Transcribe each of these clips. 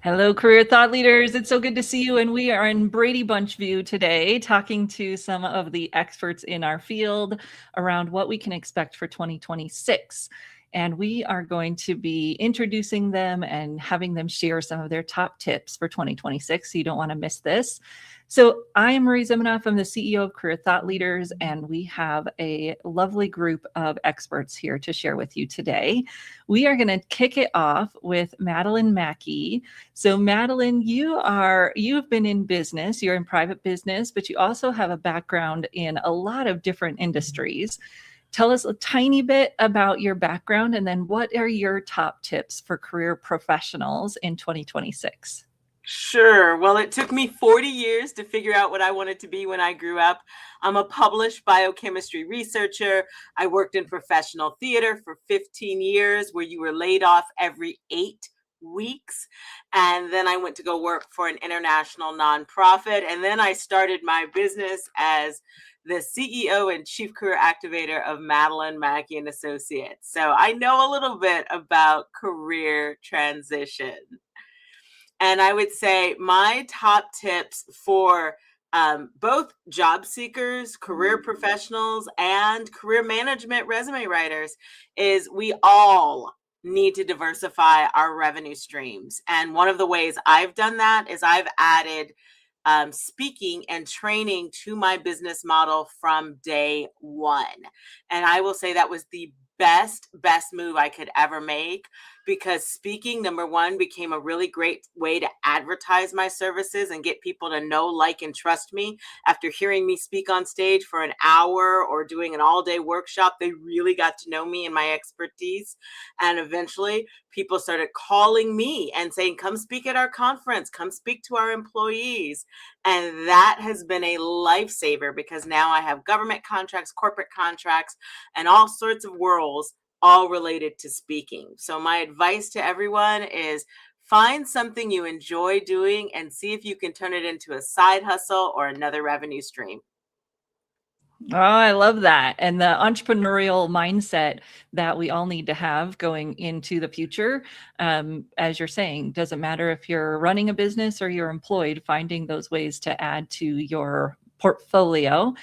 Hello, career thought leaders. It's so good to see you. And we are in Brady Bunch view today, talking to some of the experts in our field around what we can expect for 2026. And we are going to be introducing them and having them share some of their top tips for 2026. So you don't want to miss this. So I am Marie Zimenoff. I'm the CEO of Career Thought Leaders, and we have a lovely group of experts here to share with you today. We are going to kick it off with Madeline Mackey. So Madeline, you've been in business, you're in private business, but you also have a background in a lot of different industries. Tell us a tiny bit about your background, and then what are your top tips for career professionals in 2026? Sure. Well, it took me 40 years to figure out what I wanted to be when I grew up. I'm a published biochemistry researcher. I worked in professional theater for 15 years, where you were laid off every 8 weeks. And then I went to go work for an international nonprofit. And then I started my business as the CEO and Chief Career Activator of Madeline Mackey and Associates. So I know a little bit about career transition. And I would say my top tips for both job seekers, career professionals, and career management resume writers is we all need to diversify our revenue streams. And one of the ways I've done that is I've added speaking and training to my business model from day one. And I will say that was the best move I could ever make, because speaking, number one, became a really great way to advertise my services and get people to know, like, and trust me. After hearing me speak on stage for an hour or doing an all-day workshop, they really got to know me and my expertise. And eventually people started calling me and saying, come speak at our conference, come speak to our employees. And that has been a lifesaver, because now I have government contracts, corporate contracts, and all sorts of roles all related to speaking. So my advice to everyone is find something you enjoy doing and see if you can turn it into a side hustle or another revenue stream. Oh, I love that. And the entrepreneurial mindset that we all need to have going into the future. As you're saying, doesn't matter if you're running a business or you're employed, finding those ways to add to your portfolio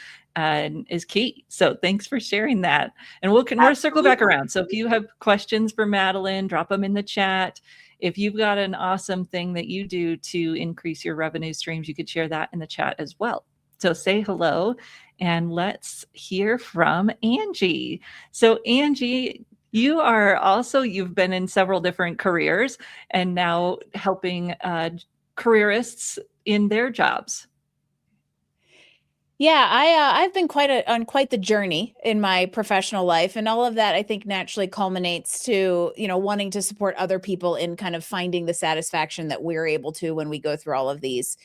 is key. So thanks for sharing that. And we'll circle back around. So if you have questions for Madeline, drop them in the chat. If you've got an awesome thing that you do to increase your revenue streams, you could share that in the chat as well. So say hello and let's hear from Angie. So Angie, you've been in several different careers and now helping careerists in their jobs. Yeah, I've been on quite the journey in my professional life, and all of that I think naturally culminates to, wanting to support other people in kind of finding the satisfaction that we're able to when we go through all of these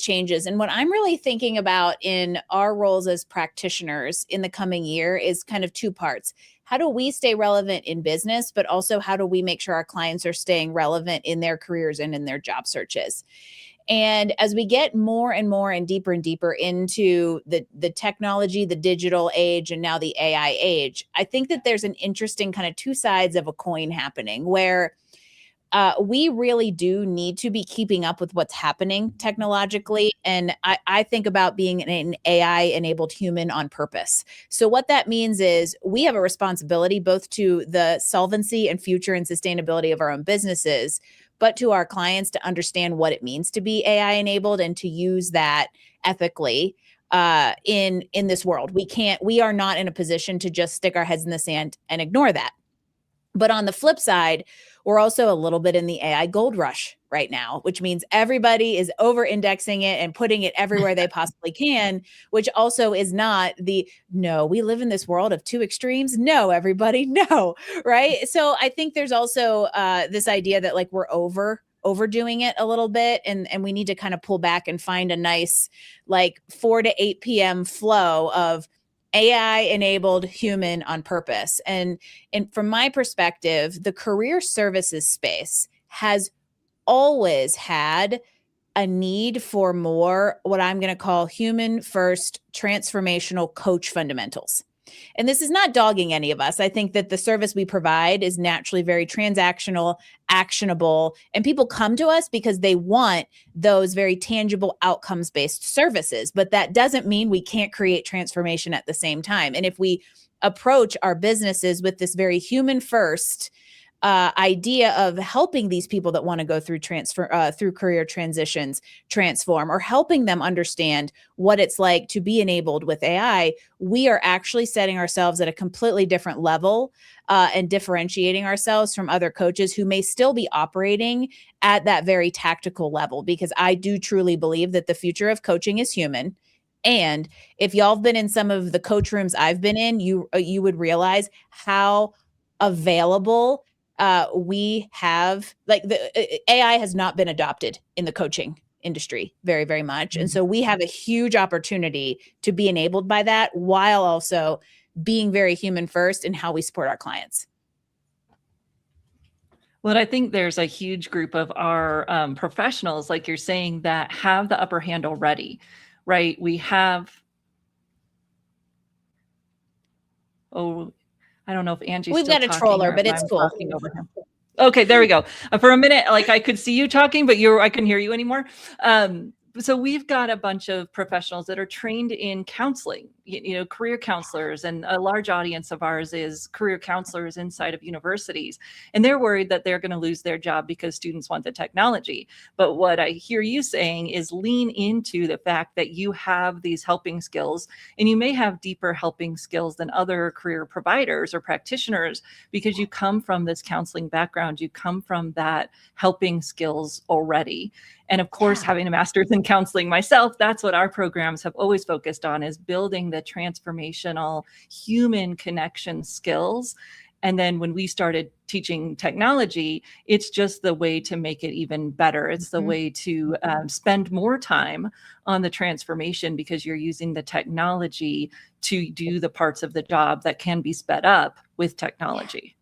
changes. And what I'm really thinking about in our roles as practitioners in the coming year is kind of two parts. How do we stay relevant in business, but also how do we make sure our clients are staying relevant in their careers and in their job searches? And as we get more and more and deeper into the technology, the digital age, and now the AI age, I think that there's an interesting kind of two sides of a coin happening, where we really do need to be keeping up with what's happening technologically. And I think about being an AI-enabled human on purpose. So what that means is we have a responsibility both to the solvency and future and sustainability of our own businesses, but to our clients to understand what it means to be AI enabled and to use that ethically in this world. We are not in a position to just stick our heads in the sand and ignore that. But on the flip side, we're also a little bit in the AI gold rush right now, which means everybody is over-indexing it and putting it everywhere they possibly can, which also is not no, we live in this world of two extremes. No, everybody, no, right? So I think there's also this idea that like we're overdoing it a little bit, and we need to kind of pull back and find a nice like 4 to 8 p.m. flow of AI-enabled human on purpose. And from my perspective, the career services space has always had a need for more what I'm going to call human first transformational coach fundamentals. And this is not dogging any of us. I think that the service we provide is naturally very transactional, actionable, and people come to us because they want those very tangible outcomes-based services. But that doesn't mean we can't create transformation at the same time. And if we approach our businesses with this very human first idea of helping these people that want to go through through career transitions transform, or helping them understand what it's like to be enabled with AI, we are actually setting ourselves at a completely different level and differentiating ourselves from other coaches who may still be operating at that very tactical level. Because I do truly believe that the future of coaching is human. And if y'all have been in some of the coach rooms I've been in, you would realize how available we have. Like, the AI has not been adopted in the coaching industry very, very much. And so we have a huge opportunity to be enabled by that, while also being very human first in how we support our clients. Well, I think there's a huge group of our professionals, like you're saying, that have the upper hand already, right? We have, I don't know if Angie's We've still got a talking, troller, or but if it's I'm cool. talking over him. Okay, there we go. For a minute, like, I could see you talking, but I couldn't hear you anymore. So we've got a bunch of professionals that are trained in counseling, career counselors, and a large audience of ours is career counselors inside of universities. And they're worried that they're going to lose their job because students want the technology. But what I hear you saying is lean into the fact that you have these helping skills, and you may have deeper helping skills than other career providers or practitioners, because you come from this counseling background, you come from that helping skills already. And of course, having a master's in counseling myself, that's what our programs have always focused on, is building the transformational human connection skills. And then when we started teaching technology, it's just the way to make it even better. It's the way to spend more time on the transformation, because you're using the technology to do the parts of the job that can be sped up with technology.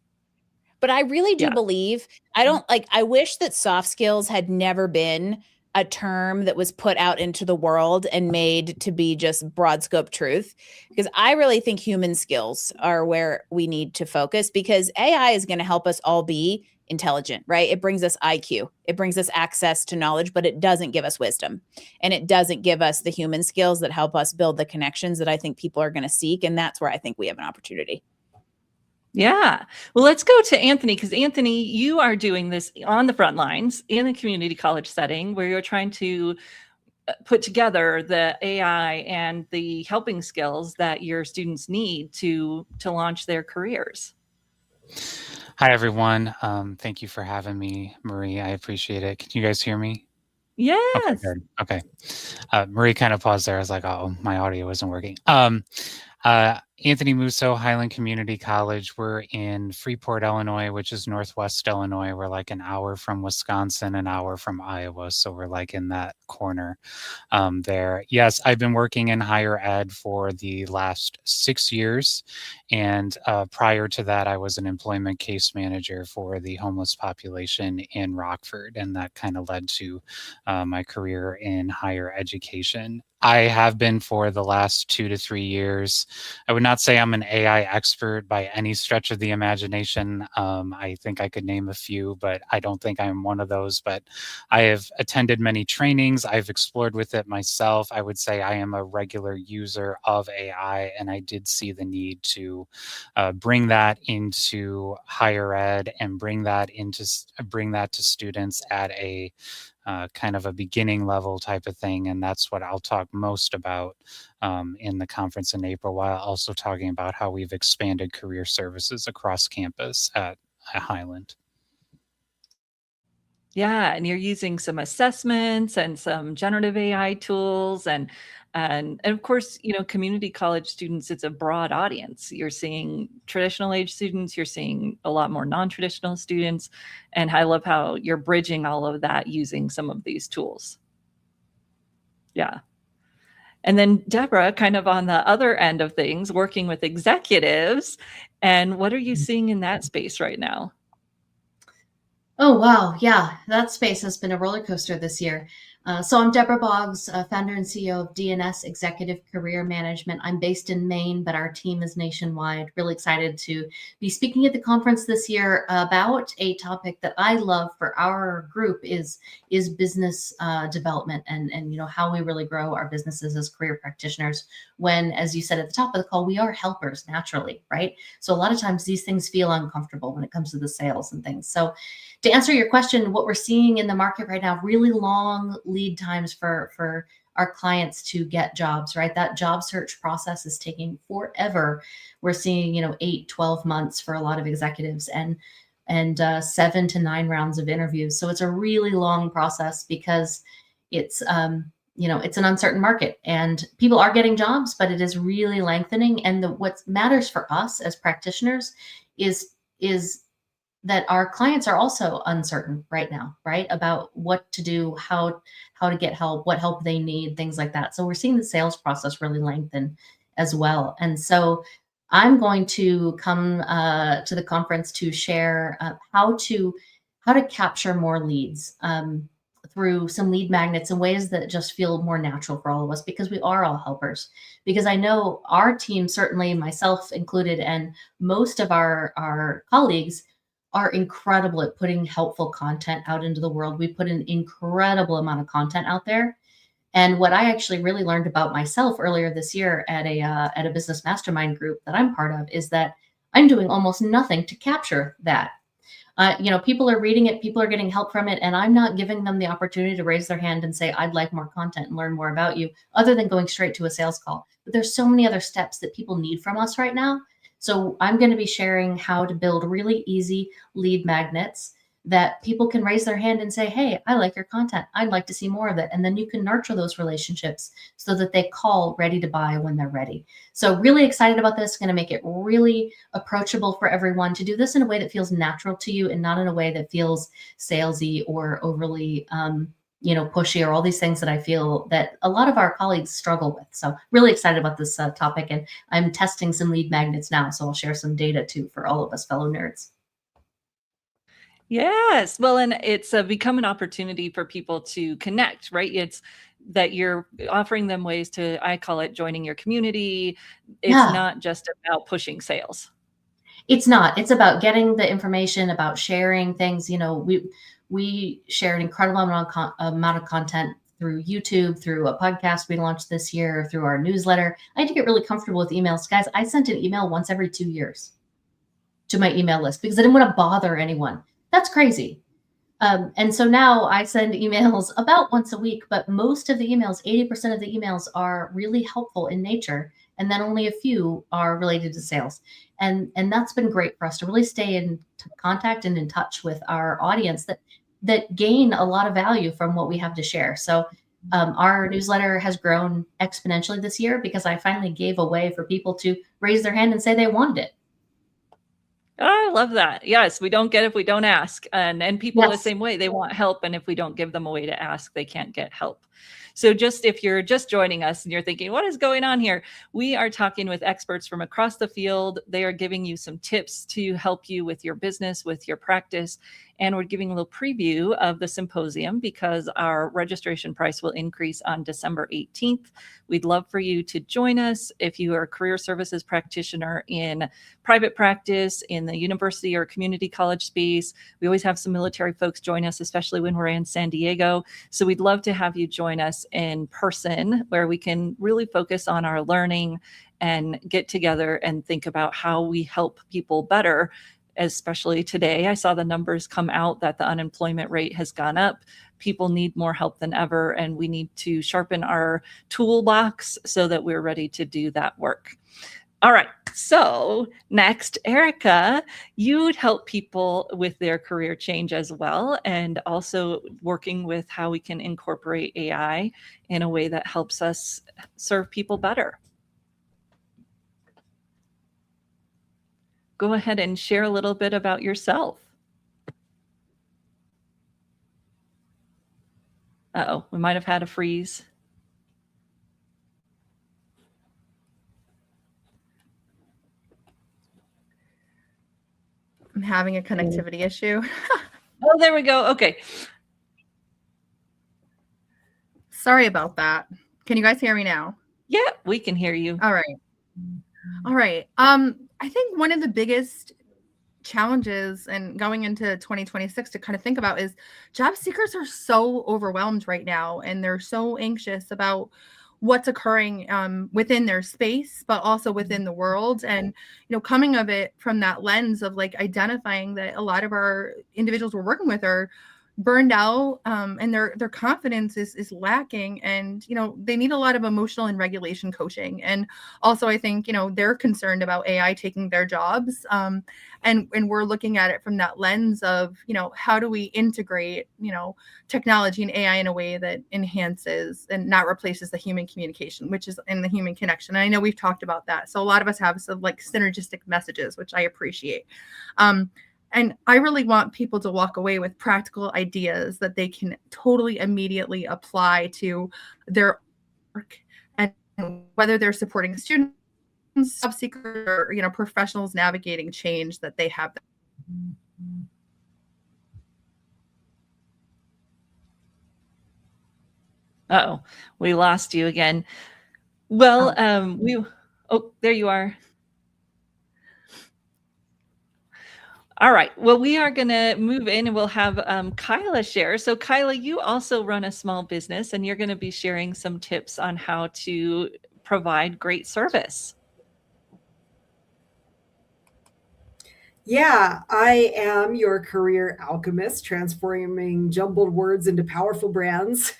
But I really do believe, I wish that soft skills had never been a term that was put out into the world and made to be just broad scope truth, because I really think human skills are where we need to focus, because AI is going to help us all be intelligent, right? It brings us IQ, it brings us access to knowledge, but it doesn't give us wisdom, and it doesn't give us the human skills that help us build the connections that I think people are going to seek. And that's where I think we have an opportunity. Yeah. Well, let's go to Anthony, because Anthony, you are doing this on the front lines in a community college setting where you're trying to put together the AI and the helping skills that your students need to launch their careers. Hi, everyone. Thank you for having me, Marie. I appreciate it. Can you guys hear me? Yes. Okay, good. Okay. Marie kind of paused there. I was like, oh, my audio isn't working. Anthony Musso, Highland Community College. We're in Freeport, Illinois, which is Northwest Illinois. We're like an hour from Wisconsin, an hour from Iowa. So we're like in that corner there. Yes, I've been working in higher ed for the last 6 years. And prior to that, I was an employment case manager for the homeless population in Rockford. And that kind of led to my career in higher education. I have been for the last 2 to 3 years. I would not say I'm an AI expert by any stretch of the imagination. I think I could name a few, but I don't think I'm one of those. But I have attended many trainings. I've explored with it myself. I would say I am a regular user of AI, and I did see the need to bring that into higher ed and bring that to students at a kind of a beginning level type of thing. And that's what I'll talk most about in the conference in April, while also talking about how we've expanded career services across campus at Highland. Yeah, and you're using some assessments and some generative AI tools, and of course, community college students, it's a broad audience. You're seeing traditional age students, you're seeing a lot more non-traditional students, and I love how you're bridging all of that using some of these tools. Yeah. And then Deborah, kind of on the other end of things, working with executives, and what are you seeing in that space right now? Oh, wow. Yeah, that space has been a roller coaster this year. So I'm Deborah Boggs, founder and CEO of DNS Executive Career Management. I'm based in Maine, but our team is nationwide. Really excited to be speaking at the conference this year about a topic that I love for our group is business development and how we really grow our businesses as career practitioners. When, as you said at the top of the call, we are helpers naturally, right? So a lot of times these things feel uncomfortable when it comes to the sales and things. So to answer your question, what we're seeing in the market right now, really long lead times for our clients to get jobs, right? That job search process is taking forever. We're seeing, 8, 12 months for a lot of executives and 7 to 9 rounds of interviews. So it's a really long process because it's, it's an uncertain market and people are getting jobs, but it is really lengthening. And what matters for us as practitioners is that our clients are also uncertain right now, right? About what to do, how to get help, what help they need, things like that. So we're seeing the sales process really lengthen as well. And so I'm going to come to the conference to share how to capture more leads through some lead magnets in ways that just feel more natural for all of us, because we are all helpers. Because I know our team, certainly myself included, and most of our colleagues are incredible at putting helpful content out into the world. We put an incredible amount of content out there. And what I actually really learned about myself earlier this year at a business mastermind group that I'm part of is that I'm doing almost nothing to capture that. People are reading it, people are getting help from it, and I'm not giving them the opportunity to raise their hand and say, I'd like more content and learn more about you, other than going straight to a sales call. But there's so many other steps that people need from us right now. So I'm going to be sharing how to build really easy lead magnets that people can raise their hand and say, hey, I like your content. I'd like to see more of it. And then you can nurture those relationships so that they call ready to buy when they're ready. So really excited about this. Going to make it really approachable for everyone to do this in a way that feels natural to you and not in a way that feels salesy or overly pushy, or all these things that I feel that a lot of our colleagues struggle with. So really excited about this topic, and I'm testing some lead magnets now. So I'll share some data too for all of us fellow nerds. Yes. Well, and it's become an opportunity for people to connect, right? It's that you're offering them ways to, I call it joining your community. It's not just about pushing sales. It's not. It's about getting the information, about sharing things. We share an incredible amount of content through YouTube, through a podcast we launched this year, through our newsletter. I had to get really comfortable with emails. Guys, I sent an email once every 2 years to my email list because I didn't want to bother anyone. That's crazy. And so now I send emails about once a week, but most of the emails, 80% of the emails, are really helpful in nature. And then only a few are related to sales. And that's been great for us to really stay in contact and in touch with our audience that gain a lot of value from what we have to share. So our newsletter has grown exponentially this year because I finally gave a way for people to raise their hand and say they wanted it. Oh, I love that. Yes, we don't get if we don't ask. And people the same way, they want help. And if we don't give them a way to ask, they can't get help. So just if you're just joining us and you're thinking, what is going on here? We are talking with experts from across the field. They are giving you some tips to help you with your business, with your practice. And we're giving a little preview of the symposium because our registration price will increase on December 18th. We'd love for you to join us if you are a career services practitioner in private practice, in the university or community college space. We always have some military folks join us, especially when we're in San Diego. So we'd love to have you join us in person where we can really focus on our learning and get together and think about how we help people better. Especially today, I saw the numbers come out that the unemployment rate has gone up. People need more help than ever, and we need to sharpen our toolbox so that we're ready to do that work. All right, so next, Erica, you would help people with their career change as well, and also working with how we can incorporate AI in a way that helps us serve people better. Go ahead and share a little bit about yourself. Uh-oh, we might have had a freeze. I'm having a connectivity issue. Oh, there we go. Okay. Sorry about that. Can you guys hear me now? Yeah, we can hear you. All right. All right. I think one of the biggest challenges and going into 2026 to kind of think about is job seekers are so overwhelmed right now, and they're so anxious about what's occurring within their space, but also within the world. And, coming of it from that lens of like identifying that a lot of our individuals we're working with are burned out, and their confidence is lacking, and they need a lot of emotional and regulation coaching. And also I think they're concerned about AI taking their jobs, and we're looking at it from that lens of how do we integrate technology and AI in a way that enhances and not replaces the human communication, which is in the human connection. And I know we've talked about that, so a lot of us have some like synergistic messages, which I appreciate. And I really want people to walk away with practical ideas that they can totally immediately apply to their work, and whether they're supporting students, job seekers, or professionals navigating change, that they have. Uh-oh, we lost you again. Well, there you are. All right. Well, we are going to move in and we'll have Kyla share. So Kyla, you also run a small business and you're going to be sharing some tips on how to provide great service. Yeah, I am your career alchemist, transforming jumbled words into powerful brands.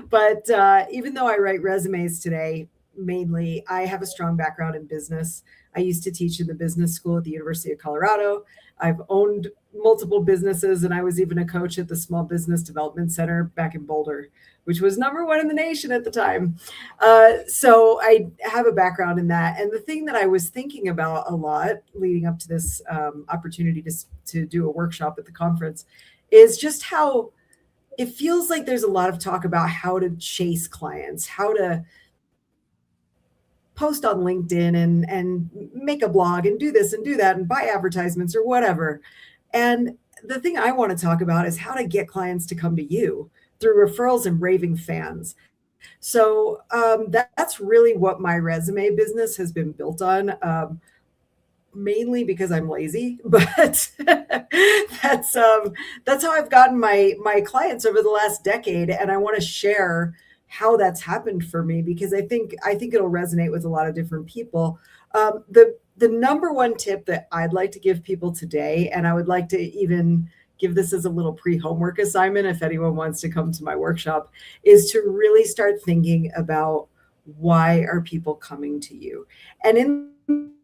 But even though I write resumes today, mainly, I have a strong background in business. I used to teach in the business school at the University of Colorado. I've owned multiple businesses, and I was even a coach at the Small Business Development Center back in Boulder, which was #1 in the nation at the time. So I have a background in that. And the thing that I was thinking about a lot leading up to this opportunity to do a workshop at the conference is just how it feels like there's a lot of talk about how to chase clients, how to post on LinkedIn and make a blog and do this and do that and buy advertisements or whatever. And the thing I want to talk about is how to get clients to come to you through referrals and raving fans. So that's really what my resume business has been built on, mainly because I'm lazy, but that's how I've gotten my clients over the last decade. And I want to share how that's happened for me, because I think it'll resonate with a lot of different people. The #1 tip that I'd like to give people today, and I would like to even give this as a little pre-homework assignment if anyone wants to come to my workshop, is to really start thinking about why are people coming to you. And in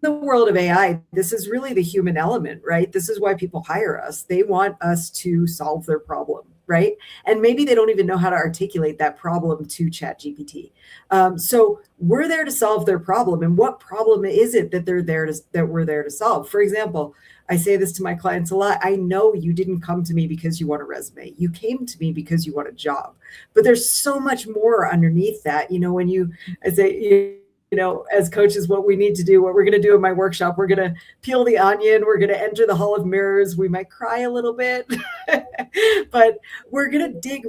the world of AI, this is really the human element, right? This is why people hire us. They want us to solve their problem, right? And maybe they don't even know how to articulate that problem to ChatGPT. So we're there to solve their problem. And what problem is it that we're there to solve? For example, I say this to my clients a lot. I know you didn't come to me because you want a resume. You came to me because you want a job. But there's so much more underneath that. When as coaches, what we need to do, what we're going to do in my workshop, we're going to peel the onion. We're going to enter the hall of mirrors. We might cry a little bit, but we're going to dig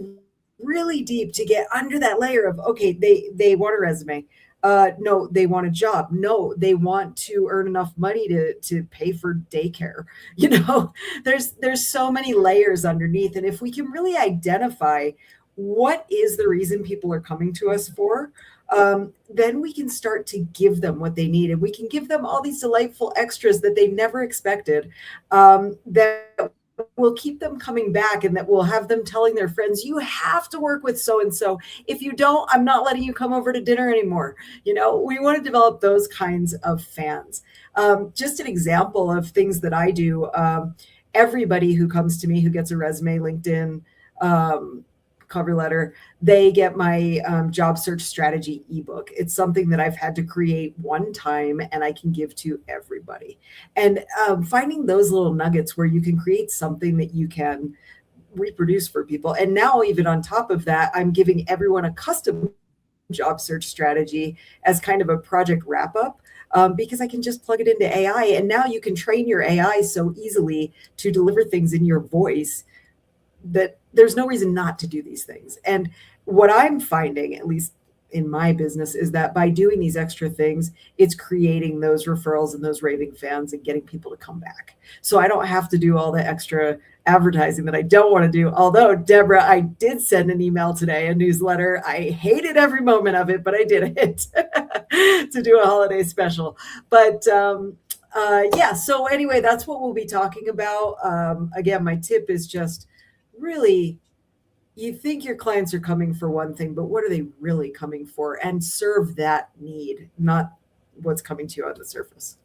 really deep to get under that layer of, okay, they want a resume. No, they want a job. No, they want to earn enough money to pay for daycare. There's so many layers underneath. And if we can really identify what is the reason people are coming to us for, then we can start to give them what they need. And we can give them all these delightful extras that they never expected, that will keep them coming back, and that will have them telling their friends, you have to work with so-and-so. If you don't, I'm not letting you come over to dinner anymore. We want to develop those kinds of fans. Just an example of things that I do. Everybody who comes to me who gets a resume, LinkedIn, cover letter, they get my job search strategy ebook. It's something that I've had to create one time and I can give to everybody. And finding those little nuggets where you can create something that you can reproduce for people. And now even on top of that, I'm giving everyone a custom job search strategy as kind of a project wrap up. Because I can just plug it into AI, and now you can train your AI so easily to deliver things in your voice that there's no reason not to do these things. And what I'm finding, at least in my business, is that by doing these extra things, it's creating those referrals and those raving fans and getting people to come back. So I don't have to do all the extra advertising that I don't want to do. Although, Deborah, I did send an email today, a newsletter. I hated every moment of it, but I did it to do a holiday special. But yeah, so anyway, that's what we'll be talking about. Again, my tip is just really, you think your clients are coming for one thing, but what are they really coming for? And serve that need, not what's coming to you on the surface.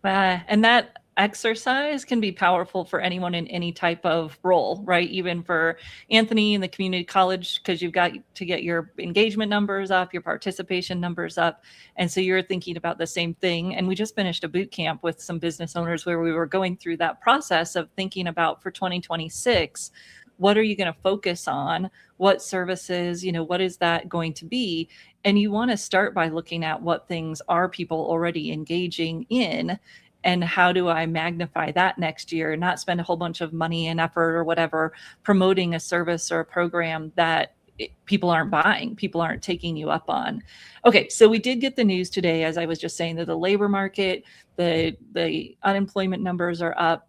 And that exercise can be powerful for anyone in any type of role, right? Even for Anthony in the community college, because you've got to get your engagement numbers up, your participation numbers up. And so you're thinking about the same thing. And we just finished a boot camp with some business owners where we were going through that process of thinking about for 2026, what are you going to focus on? What services, what is that going to be? And you want to start by looking at what things are people already engaging in, and how do I magnify that next year, not spend a whole bunch of money and effort or whatever promoting a service or a program that people aren't buying, people aren't taking you up on. Okay, so we did get the news today, as I was just saying, that the labor market, the unemployment numbers are up.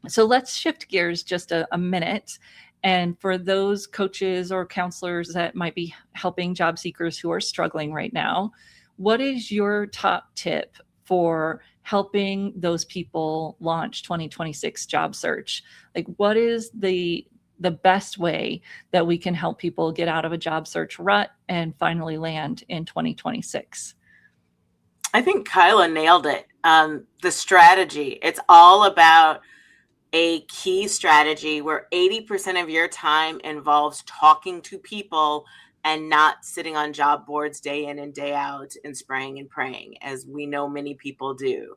So let's shift gears just a minute. And for those coaches or counselors that might be helping job seekers who are struggling right now, what is your top tip for helping those people launch 2026 job search? Like, what is the best way that we can help people get out of a job search rut and finally land in 2026? I think Kyla nailed it. The strategy, it's all about a key strategy where 80% of your time involves talking to people and not sitting on job boards day in and day out and spraying and praying, as we know many people do.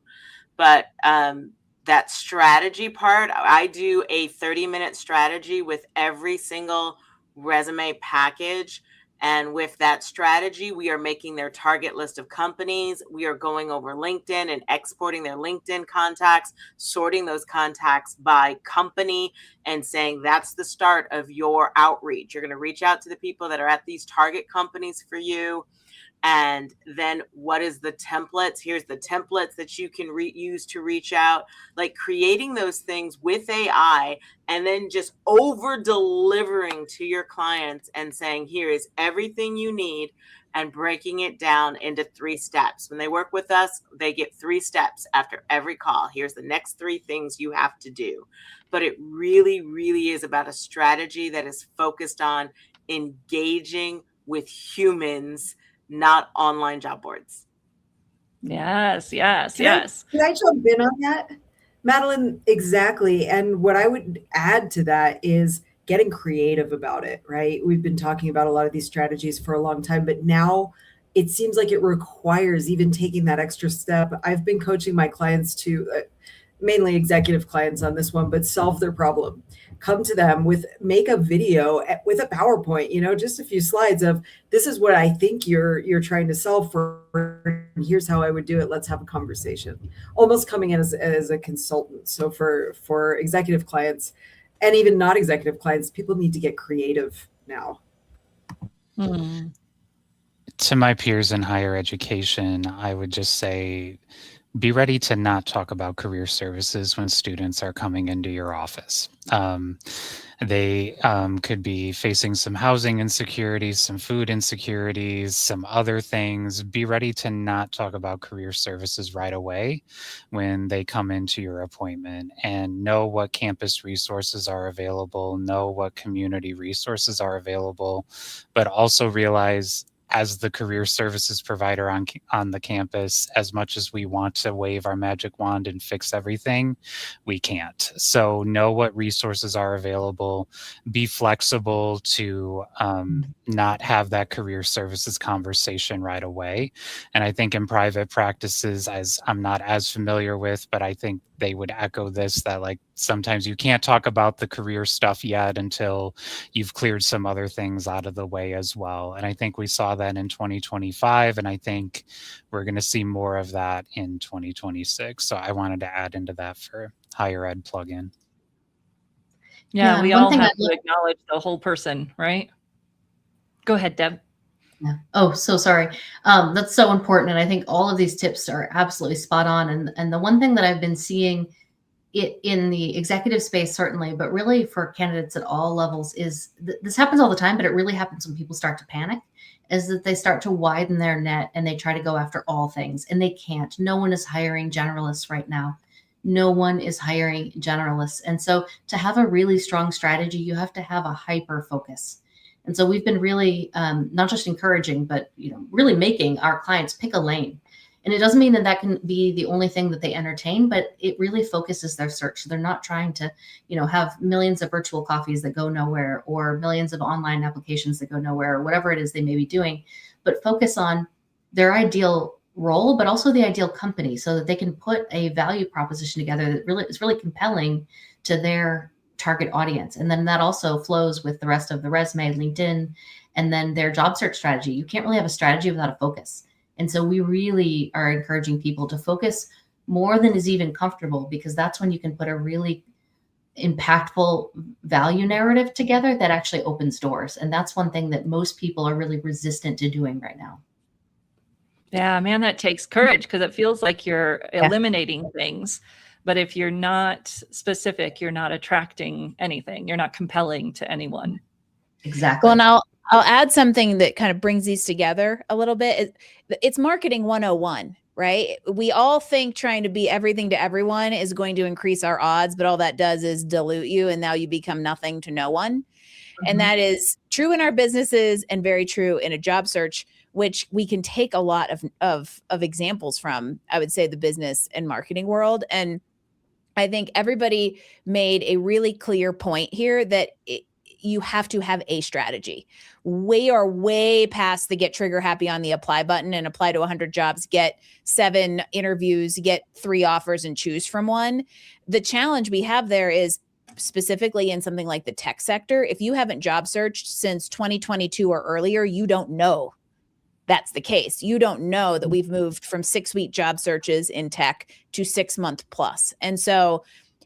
But that strategy part, I do a 30-minute strategy with every single resume package. And with that strategy, we are making their target list of companies. We are going over LinkedIn and exporting their LinkedIn contacts, sorting those contacts by company, and saying that's the start of your outreach. You're going to reach out to the people that are at these target companies for you. And then what is the templates? Here's the templates that you can use to reach out, like creating those things with AI, and then just over delivering to your clients and saying, here is everything you need, and breaking it down into 3 steps. When they work with us, they get 3 steps after every call. Here's the next 3 things you have to do. But it really, really is about a strategy that is focused on engaging with humans, not online job boards. Yes. Can I jump in on that, Madeline? Exactly. And what I would add to that is getting creative about it, right? We've been talking about a lot of these strategies for a long time, but now it seems like it requires even taking that extra step. I've been coaching my clients to, mainly executive clients on this one, but solve their problem. Come to them make a video with a PowerPoint, just a few slides of, this is what I think you're trying to solve for. Here's how I would do it. Let's have a conversation. Almost coming in as a consultant. So for executive clients and even not executive clients, people need to get creative now. To my peers in higher education, I would just say, be ready to not talk about career services when students are coming into your office. They could be facing some housing insecurities, some food insecurities, some other things. Be ready to not talk about career services right away when they come into your appointment, and know what campus resources are available, know what community resources are available, but also realize, as the career services provider on the campus, as much as we want to wave our magic wand and fix everything, we can't. So know what resources are available. Be flexible to not have that career services conversation right away. And I think in private practices, as I'm not as familiar with, but I think they would echo this, that like sometimes you can't talk about the career stuff yet until you've cleared some other things out of the way as well. And I think we saw that in 2025, and I think we're going to see more of that in 2026. So I wanted to add into that for higher ed plugin. Yeah, we one all thing have I to acknowledge the whole person, right? Go ahead, Deb. Yeah. Oh, so sorry. That's so important. And I think all of these tips are absolutely spot on. And the one thing that I've been seeing it in the executive space, certainly, but really for candidates at all levels is this happens all the time, but it really happens when people start to panic, is that they start to widen their net and they try to go after all things and they can't. No one is hiring generalists right now. No one is hiring generalists. And so to have a really strong strategy, you have to have a hyper focus. And so we've been really not just encouraging, but really making our clients pick a lane. And it doesn't mean that that can be the only thing that they entertain, but it really focuses their search. So they're not trying to, have millions of virtual coffees that go nowhere or millions of online applications that go nowhere or whatever it is they may be doing, but focus on their ideal role, but also the ideal company so that they can put a value proposition together that really is really compelling to their target audience. And then that also flows with the rest of the resume, LinkedIn, and then their job search strategy. You can't really have a strategy without a focus. And so we really are encouraging people to focus more than is even comfortable, because that's when you can put a really impactful value narrative together that actually opens doors. And that's one thing that most people are really resistant to doing right now. Yeah, man, that takes courage because it feels like you're eliminating things. But if you're not specific, you're not attracting anything. You're not compelling to anyone. Exactly. Well, and I'll add something that kind of brings these together a little bit. It's marketing 101, right? We all think trying to be everything to everyone is going to increase our odds, but all that does is dilute you, and now you become nothing to no one. Mm-hmm. And that is true in our businesses and very true in a job search, which we can take a lot of examples from, I would say, the business and marketing world. And I think everybody made a really clear point here that you have to have a strategy. We are way past the get trigger happy on the apply button and apply to 100 jobs, get 7 interviews, get 3 offers and choose from one. The challenge we have there is specifically in something like the tech sector. If you haven't job searched since 2022 or earlier, you don't know that's the case. You don't know that we've moved from 6-week job searches in tech to 6-month plus. And so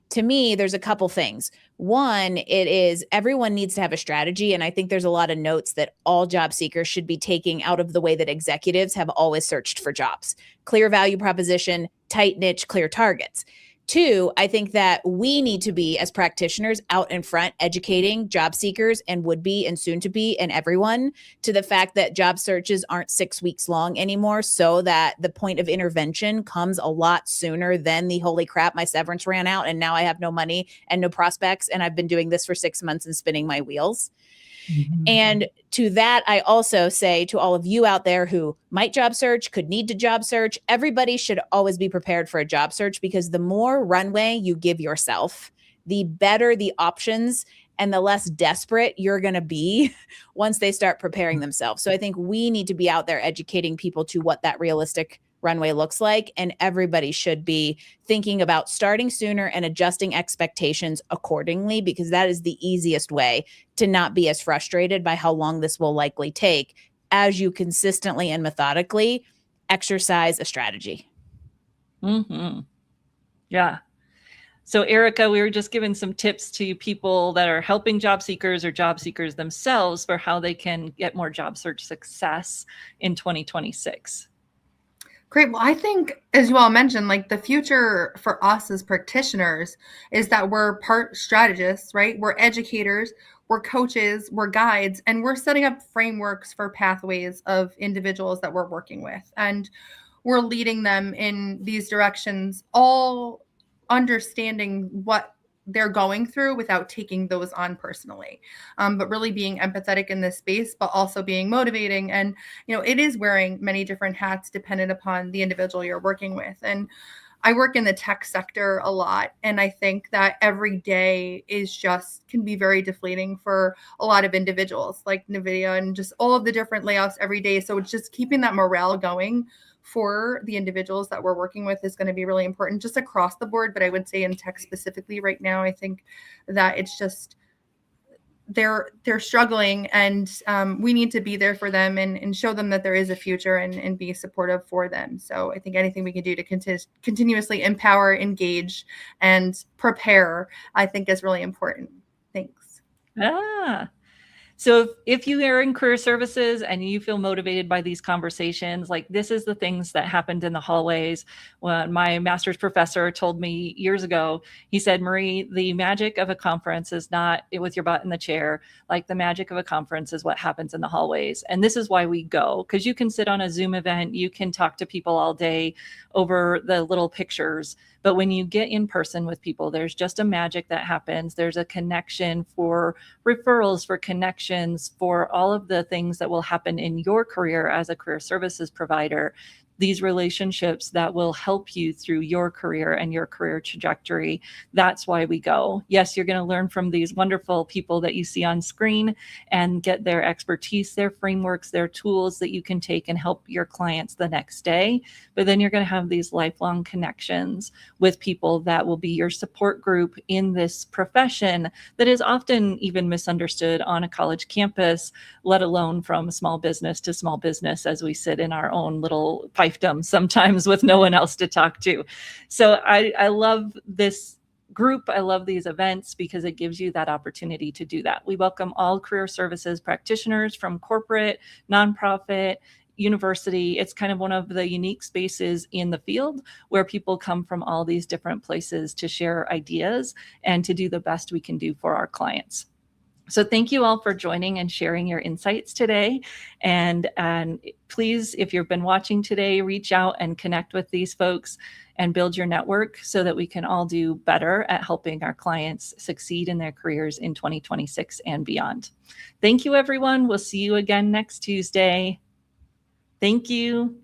to me, there's a couple things. One, it is everyone needs to have a strategy. And I think there's a lot of notes that all job seekers should be taking out of the way that executives have always searched for jobs. Clear value proposition, tight niche, clear targets. 2, I think that we need to be, as practitioners, out in front educating job seekers and would-be and soon-to-be and everyone to the fact that job searches aren't 6 weeks long anymore, so that the point of intervention comes a lot sooner than the holy crap, my severance ran out and now I have no money and no prospects and I've been doing this for 6 months and spinning my wheels. Mm-hmm. And to that, I also say to all of you out there who might job search, could need to job search, everybody should always be prepared for a job search, because the more runway you give yourself, the better the options and the less desperate you're going to be once they start preparing themselves. So I think we need to be out there educating people to what that realistic runway looks like. And everybody should be thinking about starting sooner and adjusting expectations accordingly, because that is the easiest way to not be as frustrated by how long this will likely take as you consistently and methodically exercise a strategy. Mm-hmm. Yeah. So Erica, we were just giving some tips to people that are helping job seekers or job seekers themselves for how they can get more job search success in 2026. Great. Well, I think, as you all mentioned, like the future for us as practitioners is that we're part strategists, right? We're educators, we're coaches, we're guides, and we're setting up frameworks for pathways of individuals that we're working with. And we're leading them in these directions, all understanding what they're going through without taking those on personally, but really being empathetic in this space, but also being motivating. And, it is wearing many different hats dependent upon the individual you're working with. And I work in the tech sector a lot. And I think that every day can be very deflating for a lot of individuals like NVIDIA and just all of the different layoffs every day. So it's just keeping that morale going for the individuals that we're working with is going to be really important just across the board. But I would say in tech specifically right now, I think that it's just they're struggling, and we need to be there for them and show them that there is a future and be supportive for them. So I think anything we can do to continuously empower, engage, and prepare, I think is really important. Thanks. So if you are in career services and you feel motivated by these conversations, like this is the things that happened in the hallways. When my master's professor told me years ago, he said, Marie, the magic of a conference is not with your butt in the chair. Like the magic of a conference is what happens in the hallways. And this is why we go, because you can sit on a Zoom event, you can talk to people all day over the little pictures. But when you get in person with people, there's just a magic that happens. There's a connection for referrals, for connections, for all of the things that will happen in your career as a career services provider. These relationships that will help you through your career and your career trajectory. That's why we go. Yes, you're going to learn from these wonderful people that you see on screen and get their expertise, their frameworks, their tools that you can take and help your clients the next day. But then you're going to have these lifelong connections with people that will be your support group in this profession that is often even misunderstood on a college campus, let alone from small business to small business as we sit in our own little fiefdom sometimes with no one else to talk to. So I love this group. I love these events because it gives you that opportunity to do that. We welcome all career services practitioners from corporate, nonprofit, university. It's kind of one of the unique spaces in the field where people come from all these different places to share ideas and to do the best we can do for our clients. So thank you all for joining and sharing your insights today. And please, if you've been watching today, reach out and connect with these folks and build your network so that we can all do better at helping our clients succeed in their careers in 2026 and beyond. Thank you, everyone. We'll see you again next Tuesday. Thank you.